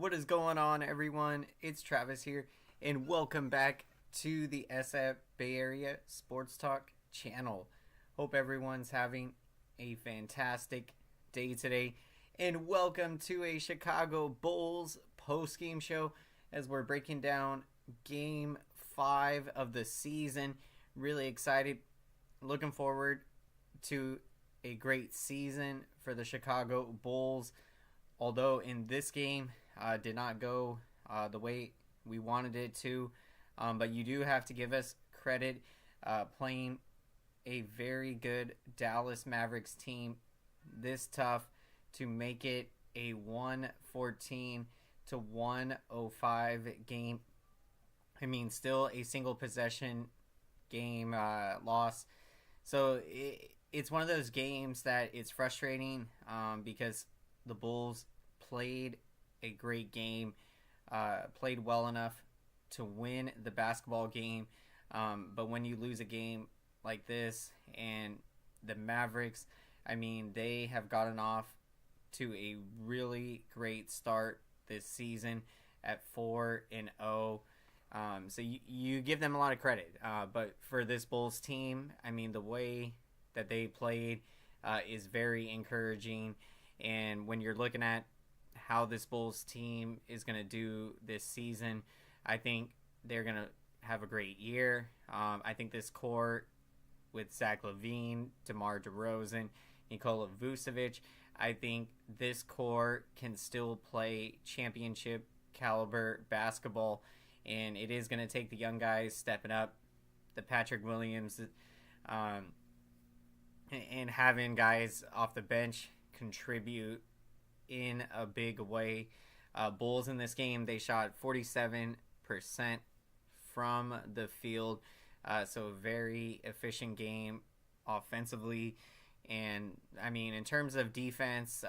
What is going on, everyone? It's Travis here, and welcome back to the SF Bay Area SportsTalk channel. Hope everyone's having a fantastic day today, and welcome to a Chicago Bulls post-game show as we're breaking down Game 5 of the season. Really excited, looking forward to a great season for the Chicago Bulls. Although in this game, did not go the way we wanted it to. But you do have to give us credit playing a very good Dallas Mavericks team this tough to make it a 114 to 105 game. I mean, still a single possession game loss. So it's one of those games that it's frustrating because the Bulls played a great game, played well enough to win the basketball game. But when you lose a game like this, and the Mavericks, I mean, they have gotten off to a really great start this season at 4-0. So you give them a lot of credit. But for this Bulls team, I mean, the way that they played is very encouraging. And when you're looking at how this Bulls team is going to do this season, I think they're going to have a great year. I think this core with Zach LaVine, DeMar DeRozan, Nikola Vucevic, I think this core can still play championship caliber basketball. And it is going to take the young guys stepping up, the Patrick Williams, and having guys off the bench contribute in a big way. Bulls in this game, they shot 47% from the field. So a very efficient game offensively. And, I mean, in terms of defense,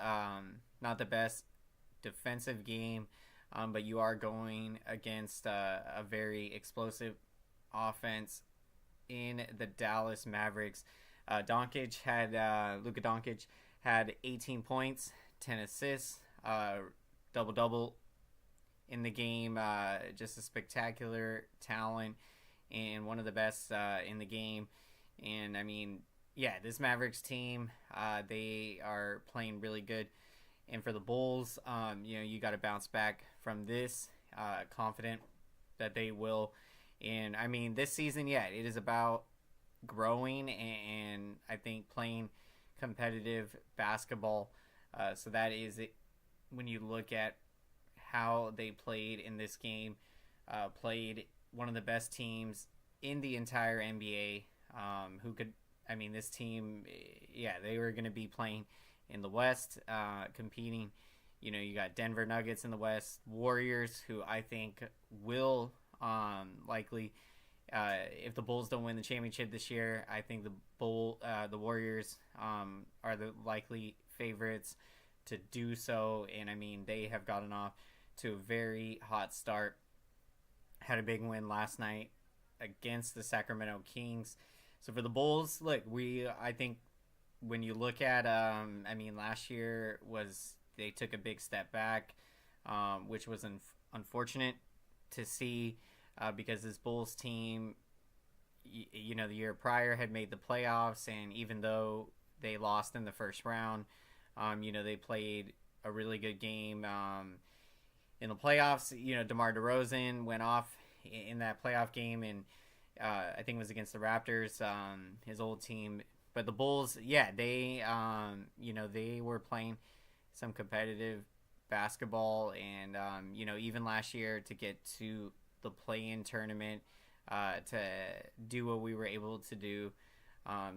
not the best defensive game. But you are going against a very explosive offense in the Dallas Mavericks. Luka Doncic had 18 points, 10 assists, double-double in the game. Just a spectacular talent and one of the best in the game. And, I mean, yeah, this Mavericks team, they are playing really good. And for the Bulls, you got to bounce back from this, confident that they will. And, I mean, this season, yeah, it is about growing and I think playing competitive basketball. So that is it. When you look at how they played in this game, played one of the best teams in the entire NBA. This team, yeah, they were going to be playing in the West, competing. You got Denver Nuggets in the West, Warriors, who I think will likely, if the Bulls don't win the championship this year, I think the Warriors are the likely favorites to do so. And I mean, they have gotten off to a very hot start. Had a big win last night against the Sacramento Kings. So for the Bulls, look, I think when you look at, last year they took a big step back, which was unfortunate to see because this Bulls team, the year prior had made the playoffs, and even though they lost in the first round, they played a really good game in the playoffs. DeMar DeRozan went off in that playoff game, and I think it was against the Raptors, his old team. But the Bulls, yeah, they were playing some competitive basketball, and even last year to get to the play-in tournament, to do what we were able to do.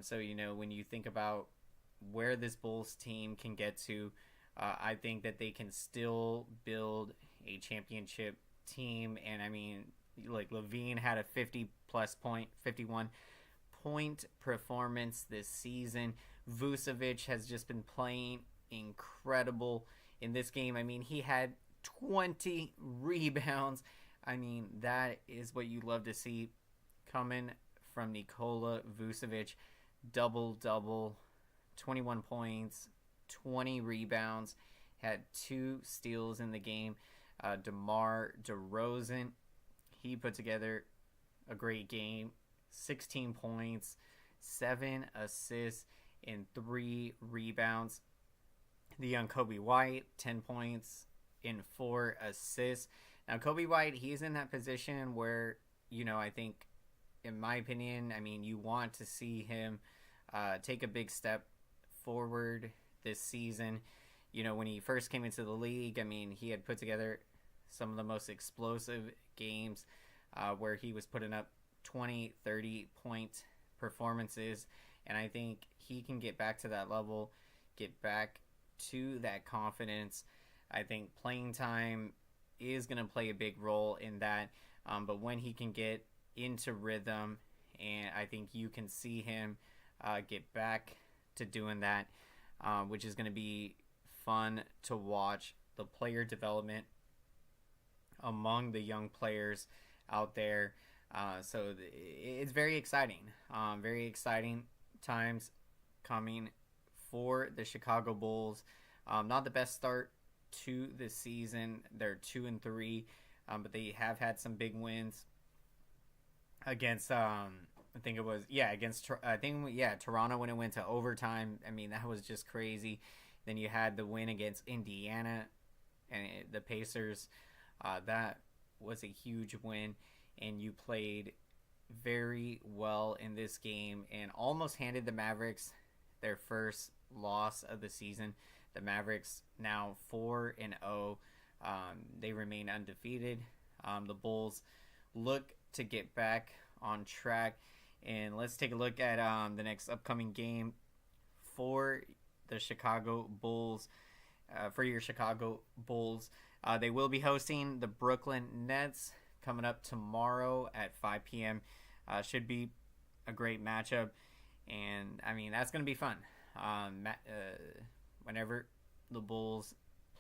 So when you think about where this Bulls team can get to, I think that they can still build a championship team. And I mean, like, LaVine had a 51 point performance this season. Vucevic has just been playing incredible in this game. I mean, he had 20 rebounds. I mean, that is what you love to see coming from Nikola Vucevic. Double-double, 21 points, 20 rebounds, had 2 steals in the game. DeMar DeRozan, he put together a great game. 16 points, 7 assists, and 3 rebounds. The young Kobe White, 10 points and 4 assists. Now, Kobe White, he's in that position where, I think, in my opinion, you want to see him take a big step forward this season. When he first came into the league, he had put together some of the most explosive games where he was putting up 20, 30-point performances. And I think he can get back to that level, get back to that confidence. I think playing time is going to play a big role in that. But when he can get into rhythm, and I think you can see him get back to doing that, which is going to be fun to watch. The player development among the young players out there. So it's very exciting. Very exciting times coming for the Chicago Bulls. Not the best start to the season. They're 2-3, but they have had some big wins against Toronto when it went to overtime. That was just crazy. Then you had the win against Indiana and the Pacers. That was a huge win, and you played very well in this game and almost handed the Mavericks their first loss of the season. The Mavericks now 4-0. They remain undefeated. The Bulls look to get back on track. And let's take a look at the next upcoming game for the Chicago Bulls. For your Chicago Bulls, they will be hosting the Brooklyn Nets coming up tomorrow at 5 p.m. Should be a great matchup. And, that's going to be fun. Whenever the Bulls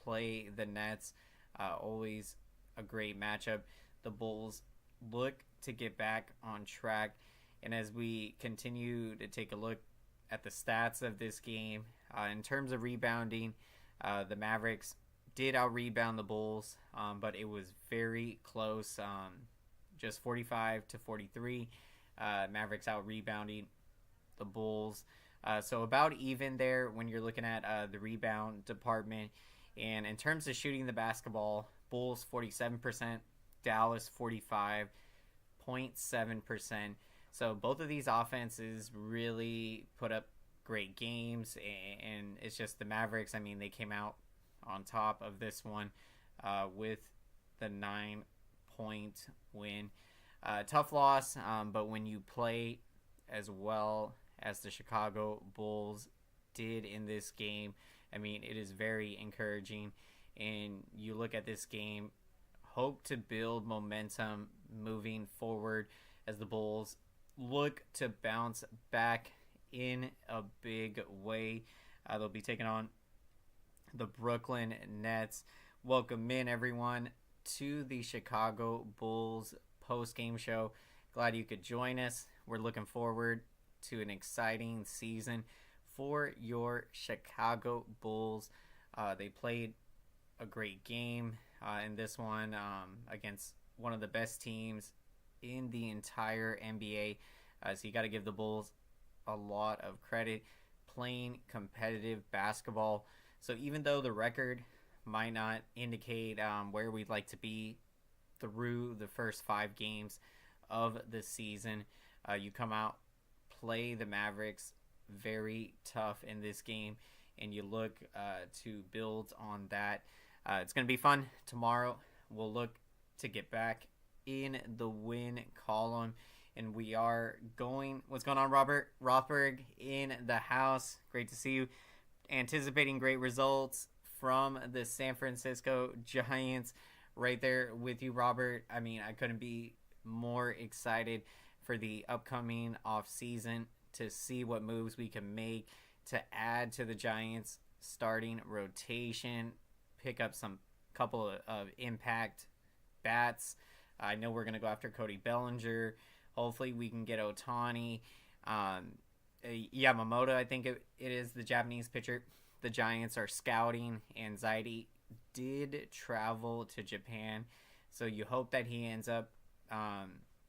play the Nets, always a great matchup. The Bulls look to get back on track. And as we continue to take a look at the stats of this game, in terms of rebounding, the Mavericks did out-rebound the Bulls, but it was very close, just 45-43. Mavericks out-rebounding the Bulls. So about even there when you're looking at the rebound department. And in terms of shooting the basketball, Bulls 47%, Dallas 45.7%. So both of these offenses really put up great games, and it's just the Mavericks. They came out on top of this one with the 9-point win. Tough loss, but when you play as well as the Chicago Bulls did in this game, it is very encouraging. And you look at this game, hope to build momentum moving forward as the Bulls look to bounce back in a big way. They'll be taking on the Brooklyn Nets. Welcome in, everyone, to the Chicago Bulls post-game show. Glad you could join us. We're looking forward to an exciting season for your Chicago Bulls. They played a great game in this one against one of the best teams in the entire NBA. So you got to give the Bulls a lot of credit playing competitive basketball. So even though the record might not indicate where we'd like to be through the first 5 games of the season, you come out, play the Mavericks very tough in this game, and you look to build on that. It's going to be fun tomorrow. We'll look to get back in the win column, and we are going. What's going on, Robert Rothberg in the house? Great to see you. Anticipating great results from the San Francisco Giants. Right there with you, Robert. I couldn't be more excited for the upcoming offseason to see what moves we can make to add to the Giants' starting rotation, pick up some couple of impact bats. I know we're going to go after Cody Bellinger. Hopefully we can get Ohtani. Yamamoto, I think it is the Japanese pitcher. The Giants are scouting, and Zaidi did travel to Japan, so you hope that he ends up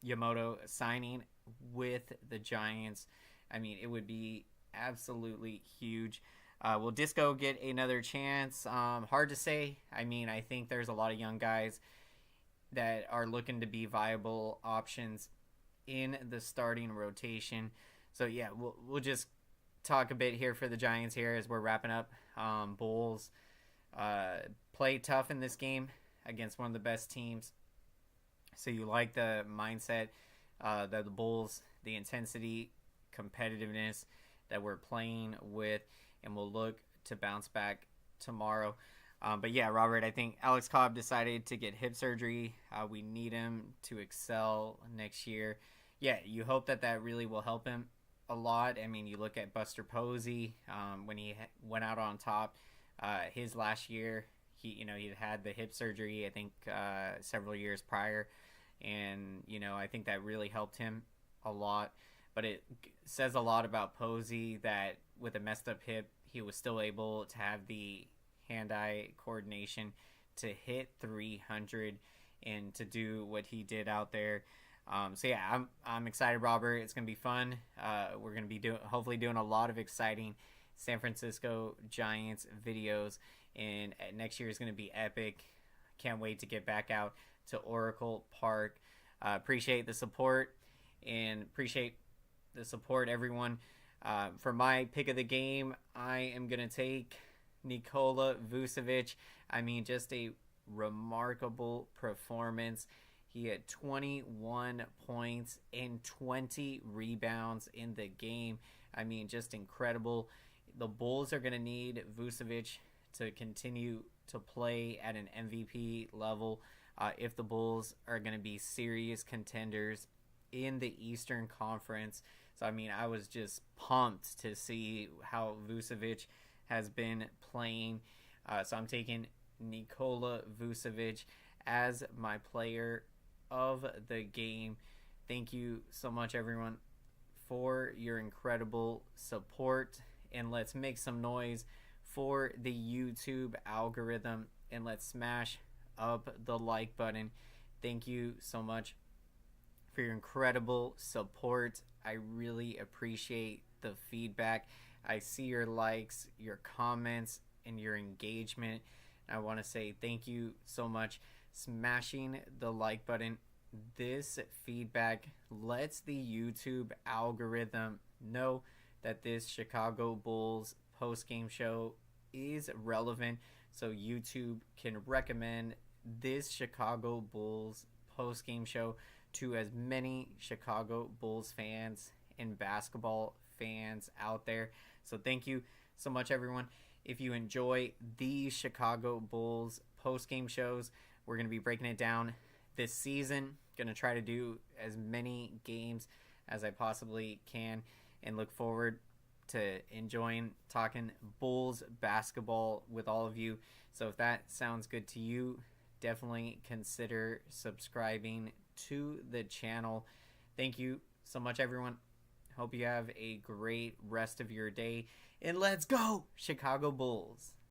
Yamamoto signing with the Giants. I mean, it would be absolutely huge. Will Disco get another chance? Hard to say. I mean, I think there's a lot of young guys that are looking to be viable options in the starting rotation. So yeah, we'll just talk a bit here for the Giants here as we're wrapping up. Bulls play tough in this game against one of the best teams. So you like the mindset that the Bulls, the intensity, competitiveness that we're playing with, and we'll look to bounce back tomorrow. But yeah, Robert, I think Alex Cobb decided to get hip surgery. We need him to excel next year. Yeah, you hope that really will help him a lot. I mean, you look at Buster Posey when he went out on top his last year. He had the hip surgery, I think, several years prior, and I think that really helped him a lot. But it says a lot about Posey that with a messed up hip, he was still able to have the hand-eye coordination to hit 300 and to do what he did out there. So yeah, I'm excited, Robert. It's gonna be fun. We're gonna be hopefully doing a lot of exciting San Francisco Giants videos, and next year is gonna be epic. Can't wait to get back out to Oracle Park. Appreciate the support and appreciate the support, everyone. For my pick of the game, I am gonna take Nikola Vucevic. I mean, just a remarkable performance. He had 21 points and 20 rebounds in the game. I mean, just incredible. The Bulls are going to need Vucevic to continue to play at an MVP level if the Bulls are going to be serious contenders in the Eastern Conference. So, I mean, I was just pumped to see how Vucevic has been playing. So I'm taking Nikola Vucevic as my player of the game. Thank you so much, everyone, for your incredible support, and let's make some noise for the YouTube algorithm, and let's smash up the like button. Thank you so much for your incredible support. I really appreciate the feedback. I see your likes, your comments, and your engagement. I want to say thank you so much. Smashing the like button. This feedback lets the YouTube algorithm know that this Chicago Bulls post-game show is relevant, so YouTube can recommend this Chicago Bulls post-game show to as many Chicago Bulls fans and basketball fans out there. So thank you so much, everyone. If you enjoy these Chicago Bulls post-game shows, we're going to be breaking it down this season. Going to try to do as many games as I possibly can and look forward to enjoying talking Bulls basketball with all of you. So if that sounds good to you, definitely consider subscribing to the channel. Thank you so much, everyone. Hope you have a great rest of your day. And let's go, Chicago Bulls.